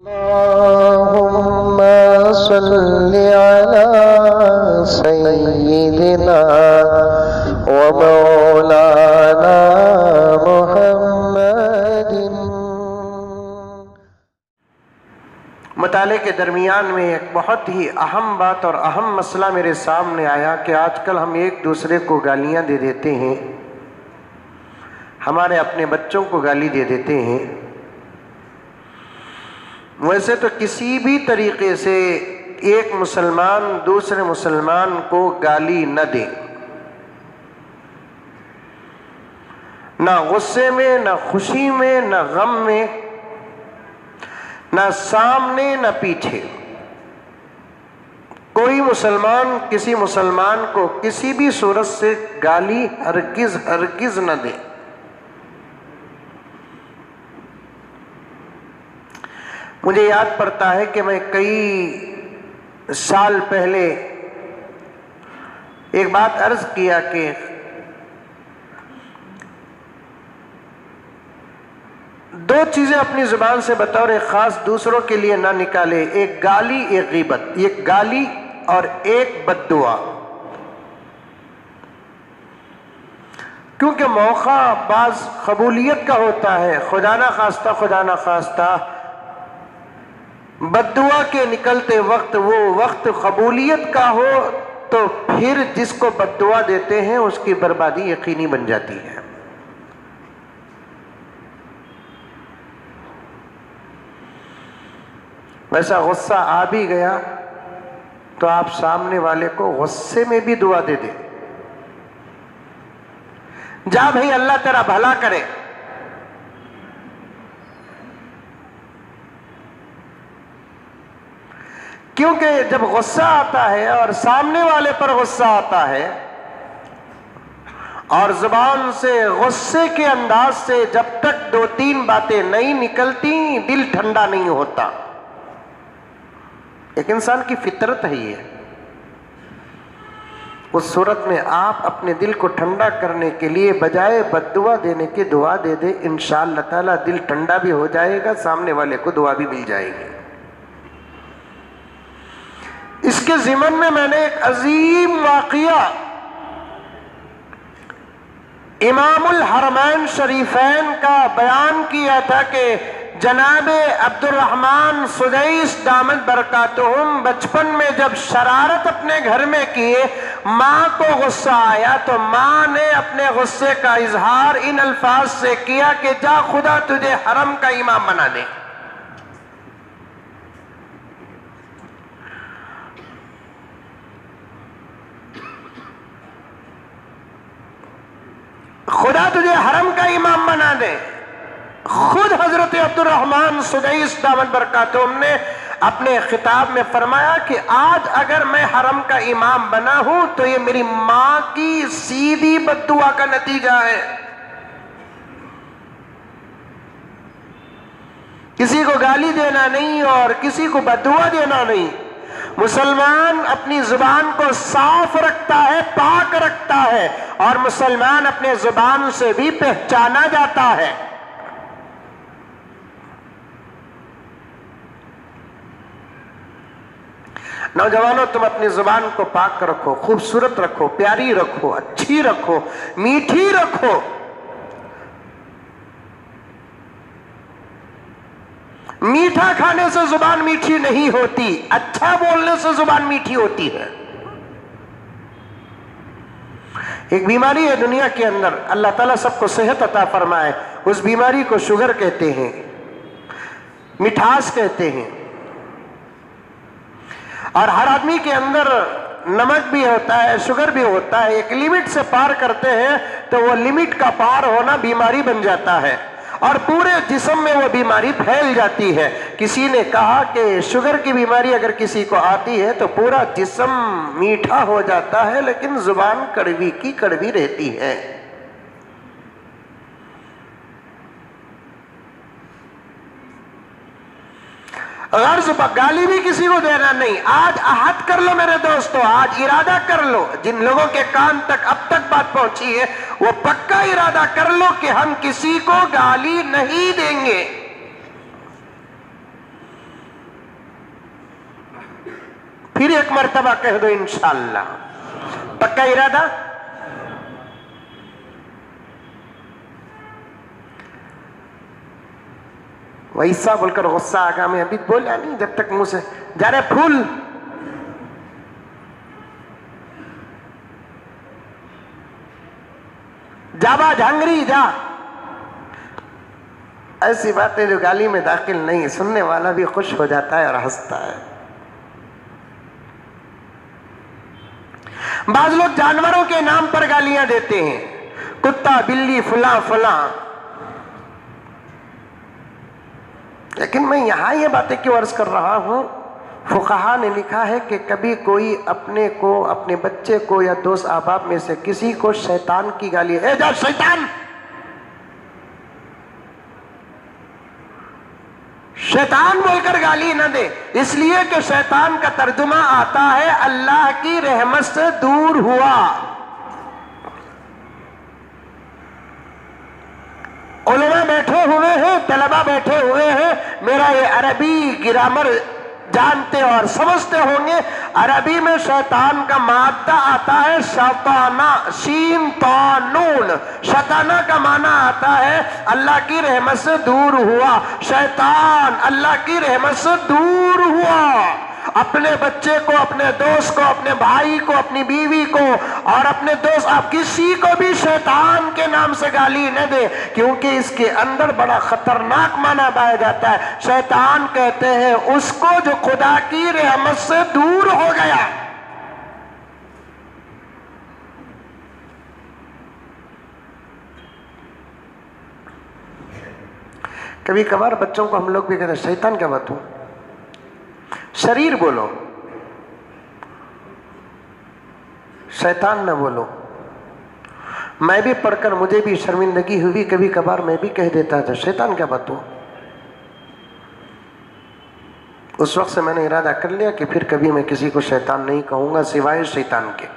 اللهم صل على سيدنا ومولانا محمد۔ مطالعے کے درمیان میں ایک بہت ہی اہم بات اور اہم مسئلہ میرے سامنے آیا کہ آج کل ہم ایک دوسرے کو گالیاں دے دیتے ہیں، ہمارے اپنے بچوں کو گالی دے دیتے ہیں۔ ویسے تو کسی بھی طریقے سے ایک مسلمان دوسرے مسلمان کو گالی نہ دے، نہ غصے میں، نہ خوشی میں، نہ غم میں، نہ سامنے نہ پیچھے۔ کوئی مسلمان کسی مسلمان کو کسی بھی صورت سے گالی ہرگز نہ دے۔ مجھے یاد پڑتا ہے کہ میں کئی سال پہلے ایک بات عرض کیا کہ دو چیزیں اپنی زبان سے بطور خاص دوسروں کے لیے نہ نکالے، ایک گالی ایک غیبت، ایک گالی اور ایک بد دعا۔ کیونکہ موقع بعض قبولیت کا ہوتا ہے، خدا نہ خواستہ بد دعا کے نکلتے وقت وہ وقت قبولیت کا ہو تو پھر جس کو بد دعا دیتے ہیں اس کی بربادی یقینی بن جاتی ہے۔ ویسا غصہ آ بھی گیا تو آپ سامنے والے کو غصے میں بھی دعا دے دیں، جا بھائی اللہ تیرا بھلا کرے۔ کیونکہ جب غصہ آتا ہے اور سامنے والے پر غصہ آتا ہے اور زبان سے غصے کے انداز سے جب تک دو تین باتیں نہیں نکلتی دل ٹھنڈا نہیں ہوتا۔ ایک انسان کی فطرت ہے یہ۔ اس صورت میں آپ اپنے دل کو ٹھنڈا کرنے کے لیے بجائے بد دعا دینے کی دعا دے دیں، انشاءاللہ تعالی دل ٹھنڈا بھی ہو جائے گا، سامنے والے کو دعا بھی مل جائے گی۔ اس کے ضمن میں نے ایک عظیم واقعہ امام الحرمین شریفین کا بیان کیا تھا کہ جناب عبد الرحمن سدیس دامت برکاتہم بچپن میں جب شرارت اپنے گھر میں کیے، ماں کو غصہ آیا تو ماں نے اپنے غصے کا اظہار ان الفاظ سے کیا کہ جا خدا تجھے حرم کا امام بنا دے۔ خدا تجھے حرم کا امام بنا دے۔ خود حضرت عبد الرحمن سدیس دامت برکاتہم نے اپنے خطاب میں فرمایا کہ آج اگر میں حرم کا امام بنا ہوں تو یہ میری ماں کی سیدھی بد دعا کا نتیجہ ہے۔ کسی کو گالی دینا نہیں اور کسی کو بد دعا دینا نہیں۔ مسلمان اپنی زبان کو صاف رکھتا ہے، پاک رکھتا ہے، اور مسلمان اپنے زبان سے بھی پہچانا جاتا ہے۔ نوجوانوں، تم اپنی زبان کو پاک رکھو، خوبصورت رکھو، پیاری رکھو، اچھی رکھو، میٹھی رکھو۔ میٹھا کھانے سے زبان میٹھی نہیں ہوتی، اچھا بولنے سے زبان میٹھی ہوتی ہے۔ ایک بیماری ہے دنیا کے اندر، اللہ تعالیٰ سب کو صحت عطا فرمائے، اس بیماری کو شوگر کہتے ہیں، مٹھاس کہتے ہیں۔ اور ہر آدمی کے اندر نمک بھی ہوتا ہے، شوگر بھی ہوتا ہے، ایک لیمٹ سے پار کرتے ہیں تو وہ لیمٹ کا پار ہونا بیماری بن جاتا ہے اور پورے جسم میں وہ بیماری پھیل جاتی ہے۔ کسی نے کہا کہ شوگر کی بیماری اگر کسی کو آتی ہے تو پورا جسم میٹھا ہو جاتا ہے لیکن زبان کڑوی کی کڑوی رہتی ہے۔ غرض گالی بھی کسی کو دینا نہیں۔ آج عہد کر لو میرے دوستو، آج ارادہ کر لو، جن لوگوں کے کان تک اب تک بات پہنچی ہے وہ پکا ارادہ کر لو کہ ہم کسی کو گالی نہیں دیں گے۔ پھر ایک مرتبہ کہہ دو انشاءاللہ. پکا ارادہ؟ ویسا بول کر غصہ آگا میں ابھی بولا نہیں جب تک منہ سے جا رہے پھول. جابا جھانگری جا. ایسی باتیں جو گالی میں داخل نہیں، سننے والا بھی خوش ہو جاتا ہے اور ہنستا ہے. بعض لوگ جانوروں کے نام پر گالیاں دیتے ہیں، کتا بلی فلاں فلاں. لیکن میں یہاں یہ باتیں کیوں عرض کر رہا ہوں؟ فقہا نے لکھا ہے کہ کبھی کوئی اپنے کو، اپنے بچے کو یا دوست احباب میں سے کسی کو شیطان کی گالی، اے جا شیطان، شیطان بول کر گالی نہ دے، اس لیے کہ شیطان کا ترجمہ آتا ہے اللہ کی رحمت سے دور ہوا. علماء بیٹھے ہوئے ہیں، طلبہ بیٹھے ہوئے ہیں، میرا یہ عربی گرامر جانتے اور سمجھتے ہوں گے. عربی میں شیطان کا مادہ آتا ہے شیطانہ، شین تا نون. شیطانہ کا معنی آتا ہے اللہ کی رحمت سے دور ہوا. شیطان اللہ کی رحمت سے دور ہوا. اپنے بچے کو، اپنے دوست کو، اپنے بھائی کو، اپنی بیوی کو اور اپنے دوست، آپ کسی کو بھی شیطان کے نام سے گالی نہ دے، کیونکہ اس کے اندر بڑا خطرناک معنی پایا جاتا ہے. شیطان کہتے ہیں اس کو جو خدا کی رحمت سے دور ہو گیا. کبھی کبھار بچوں کو ہم لوگ بھی کہتے ہیں شیطان کیا بات ہو، شریر بولو، شیطان نہ بولو. میں بھی پڑھ کر مجھے بھی شرمندگی ہوئی، کبھی کبھار میں بھی کہہ دیتا تھا شیطان کیا بات ہو. اس وقت سے میں نے ارادہ کر لیا کہ پھر کبھی میں کسی کو شیطان نہیں کہوں گا سوائے شیطان کے.